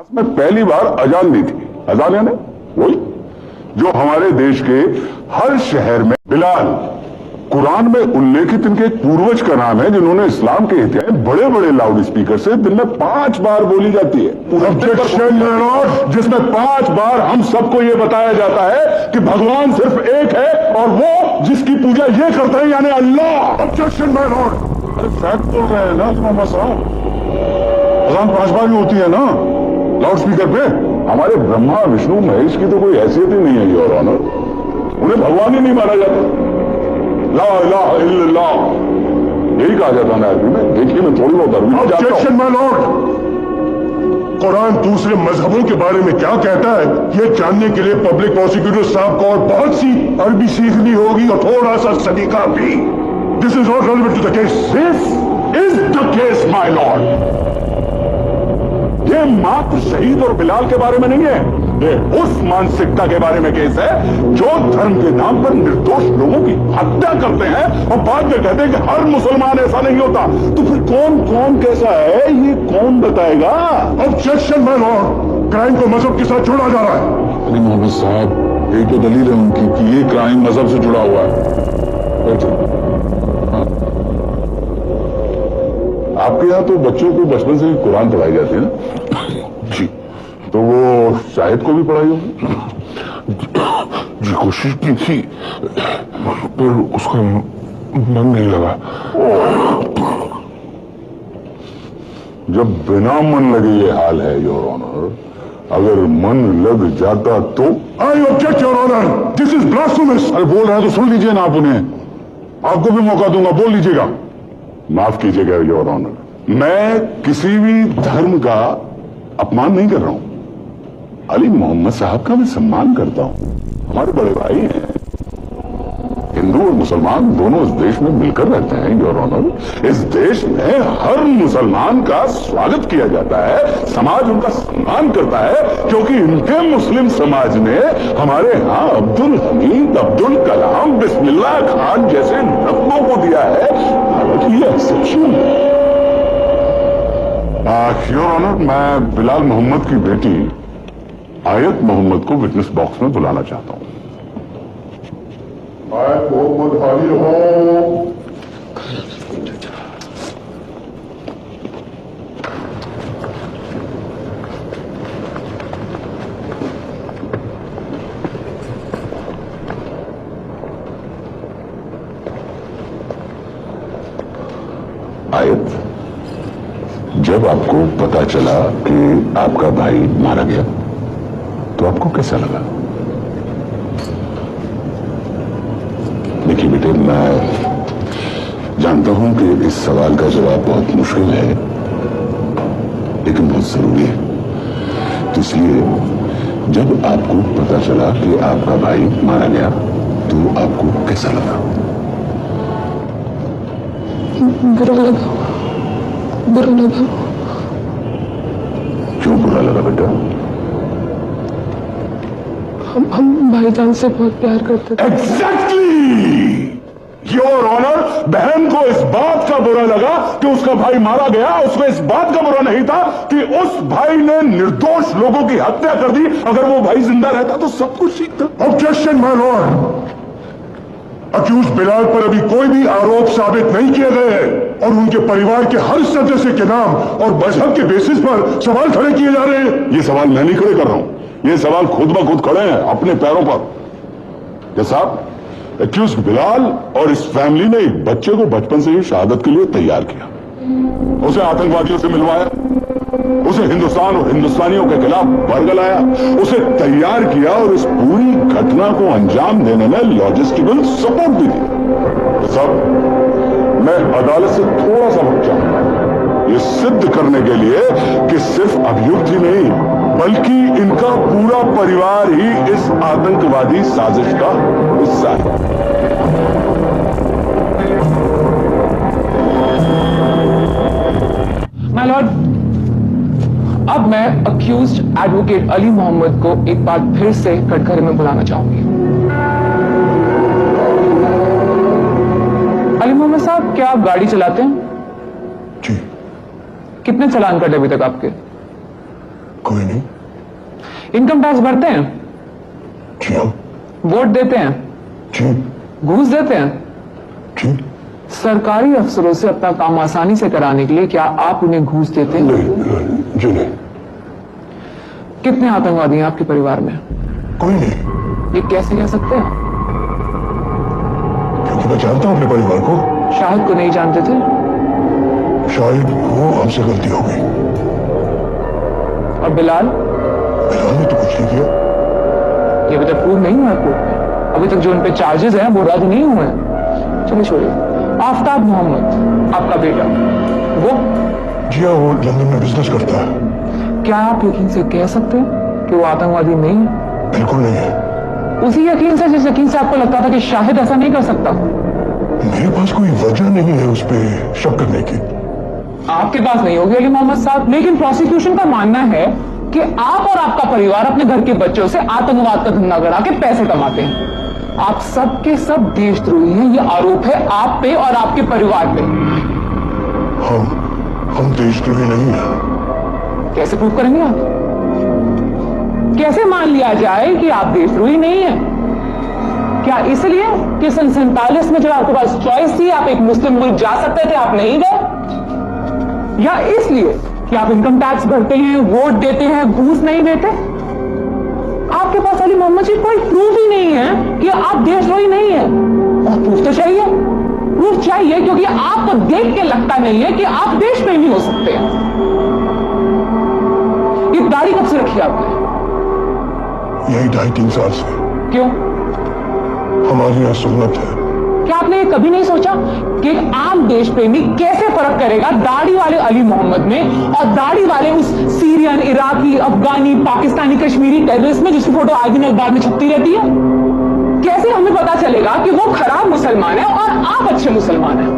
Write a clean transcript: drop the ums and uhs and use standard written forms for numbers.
में पहली बार अजान दी थी। अजान यानी वही जो हमारे देश के हर शहर में बिलाल, कुरान में उल्लेखित इनके एक पूर्वज का नाम है जिन्होंने इस्लाम के इतिहास में बड़े बड़े लाउड स्पीकर से दिन में 5 बार बोली जाती है, जिसमें 5 बार हम सबको ये बताया जाता है कि भगवान सिर्फ एक है और वो जिसकी पूजा ये करते हैं यानी अल्लाह। Objection my lord. अरे फैक्ट बोल रहे हैं ना तुम साहब, अजान 5 बार ही होती है ना लाउड स्पीकर पे। हमारे ब्रह्मा विष्णु महेश की तो कोई हैसियत ही नहीं है योर ऑनर, उन्हें भगवान ही नहीं माना जाता। ला इलाहा इल्लल्लाह यही कहा जाता है अरबी में। देखिए मैं थोड़ी बहुत अरबी जानता हूं। Objection my Lord. कुरान दूसरे मजहबों के बारे में क्या कहता है ये जानने के लिए पब्लिक प्रोसिक्यूटर साहब को और बहुत सी अरबी सीखनी होगी और थोड़ा सा सलीका भी। This is not relevant to the case. This is the case my lord. ये मात्र शहीद और बिलाल के बारे में नहीं है, ये उस मानसिकता के बारे में केस है जो धर्म के नाम पर निर्दोष लोगों की हत्या करते हैं और बाद में कहते हैं कि हर मुसलमान ऐसा नहीं होता। तो फिर कौन कौन कैसा है ये कौन बताएगा? Objection my Lord. क्राइम को मजहब के साथ जोड़ा जा रहा है। अली मोहम्मद साहब यही तो दलील है उनकी कि ये क्राइम मजहब से जुड़ा हुआ है। आपके यहाँ तो बच्चों को बचपन से ही कुरान पढ़ाई जाती है ना जी, तो वो शाहिद को भी पढ़ाई होगी जी? कोशिश की थी पर उसका मन नहीं लगा। जब बिना मन लगे ये हाल है योर ऑनर, अगर मन लग जाता तो। I object your honour, this is blasphemous. अरे बोल रहे हैं तो सुन लीजिए ना आप उन्हें, आपको भी मौका दूंगा, बोल लीजिएगा। माफ कीजिएगा योर ऑनर, मैं किसी भी धर्म का अपमान नहीं कर रहा हूं। अली मोहम्मद साहब का मैं सम्मान करता हूं, हमारे बड़े भाई हैं। हिंदू और मुसलमान दोनों इस देश में मिलकर रहते हैं योर ऑनर। इस देश में हर मुसलमान का स्वागत किया जाता है, समाज उनका सम्मान करता है क्योंकि इनके मुस्लिम समाज ने हमारे यहाँ अब्दुल हमीद, अब्दुल कलाम, बिस्मिल्लाह खान जैसे नकलों को दिया है। हालांकि ये एक्सेप्शन है योर ऑनर। मैं बिलाल मोहम्मद की बेटी आयत मोहम्मद को विटनेस बॉक्स में बुलाना चाहता हूं। आयत मोहम्मद हाजिर हो। आयत, जब आपको पता चला कि आपका भाई मारा गया तो आपको कैसा लगा? देखिए बेटे, मैं जानता हूं कि इस सवाल का जवाब बहुत मुश्किल है लेकिन बहुत जरूरी है। तो इसलिए जब आपको पता चला कि आपका भाई मारा गया तो आपको कैसा लगा? बुरा लगा, बुरा लगा। क्यों बुरा लगा बेटा? हम भाईजान से बहुत प्यार करते थे। Exactly your honour. बहन को इस बात का बुरा लगा कि उसका भाई मारा गया, उसको इस बात का बुरा नहीं था कि उस भाई ने निर्दोष लोगों की हत्या कर दी। अगर वो भाई जिंदा रहता तो सब कुछ ठीक था। Objection my lord. Accused Bilal पर अभी कोई भी आरोप साबित नहीं किए गए और उनके परिवार के हर सदस्य के नाम और मजहब के बेसिस पर सवाल खड़े किए जा रहे हैं। ये सवाल मैं नहीं खड़े कर रहा हूं, ये सवाल खुद ब खुद खड़े हैं अपने पैरों पर। साहब, एक्यूज बिलाल और इस फैमिली ने एक बच्चे को बचपन से ही शहादत के लिए तैयार किया, उसे आतंकवादियों से मिलवाया, उसे हिंदुस्तान और हिंदुस्तानियों के खिलाफ बरगलाया, उसे तैयार किया और इस पूरी घटना को अंजाम देने में लॉजिस्टिकल सपोर्ट भी दिया। साहब, मैं अदालत से थोड़ा सा वक्त चाहूंगा ये सिद्ध करने के लिए कि सिर्फ अभियुक्त ही नहीं बल्कि इनका पूरा परिवार ही इस आतंकवादी साजिश का हिस्सा है। माय लॉर्ड, अब मैं अक्यूज्ड एडवोकेट अली मोहम्मद को एक बार फिर से कटघरे में बुलाना चाहूंगी। अली मोहम्मद साहब, क्या आप गाड़ी चलाते हैं? जी। कितने चालान कटे अभी तक आपके? कोई नहीं। इनकम टैक्स भरते हैं? जी हाँ। वोट देते हैं? जी घूस देते हैं? जी। सरकारी अफसरों से अपना काम आसानी से कराने के लिए क्या आप उन्हें घूस देते हैं? नहीं जी नहीं। कितने आतंकवादी हैं आपके परिवार में? कोई नहीं। ये कैसे कह सकते हैं? क्योंकि मैं जानता हूं अपने परिवार को। शाहिद को नहीं जानते थे? शायद वो हमसे गलती हो गई। और बिलाल? बिलाल ने तो कुछ नहीं किया। ये अभी तक प्रूव नहीं हुआ कोर्ट में। अभी तक जो उन पे चार्जेस हैं वो रद्द नहीं हुए हैं। चलिए छोड़िए। आफ्ताब मोहम्मद आपका बेटा, वो? जी हाँ, वो लंदन में बिजनेस करता है। क्या आप यकीन से कह सकते हैं कि वो आतंकवादी नहीं है? बिल्कुल नहीं है। उसी यकीन से जिस यकीन से आपको लगता था कि शाहिद ऐसा नहीं कर सकता? मेरे पास कोई वजह नहीं है उस पर शक करने की। आपके पास नहीं होगी अली मोहम्मद साहब, लेकिन प्रोसिक्यूशन का मानना है कि आप और आपका परिवार अपने घर के बच्चों से आतंकवाद का धंधा करा के पैसे कमाते हैं। आप सब के सब देशद्रोही हैं, ये आरोप है आप पे और आपके परिवार पे। हम देशद्रोही नहीं है। कैसे प्रूव करेंगे आप? कैसे मान लिया जाए कि आप देशद्रोही नहीं हैं? क्या इसलिए कि सन 47 में जब आपके पास चॉइस थी, आप एक मुस्लिम मुल्क जा सकते थे, आप नहीं गए? या इसलिए कि आप इनकम टैक्स भरते हैं, वोट देते हैं, घूस नहीं देते? आपके पास अली मोहम्मद जी कोई प्रूफ ही नहीं है कि आप देशद्रोही नहीं है। और प्रूफ तो चाहिए, प्रूफ चाहिए, क्योंकि आपको देख के लगता नहीं है कि आप देशप्रेमी हो सकते हैं। ये दाढ़ी कब से रखी आपने? यही 2.5-3 साल से। क्यों? हमारे यहाँ सुन्नत है। क्या आपने ये कभी नहीं सोचा कि एक आम देशप्रेमी कैसे फर्क करेगा दाढ़ी वाले अली मोहम्मद में और दाढ़ी वाले उस सीरियन, इराकी, अफगानी, पाकिस्तानी, कश्मीरी टेररिस्ट में जिसकी फोटो आज दिन अखबार में छपती रहती है? कैसे हमें पता चलेगा कि वो खराब मुसलमान है और आप अच्छे मुसलमान हैं?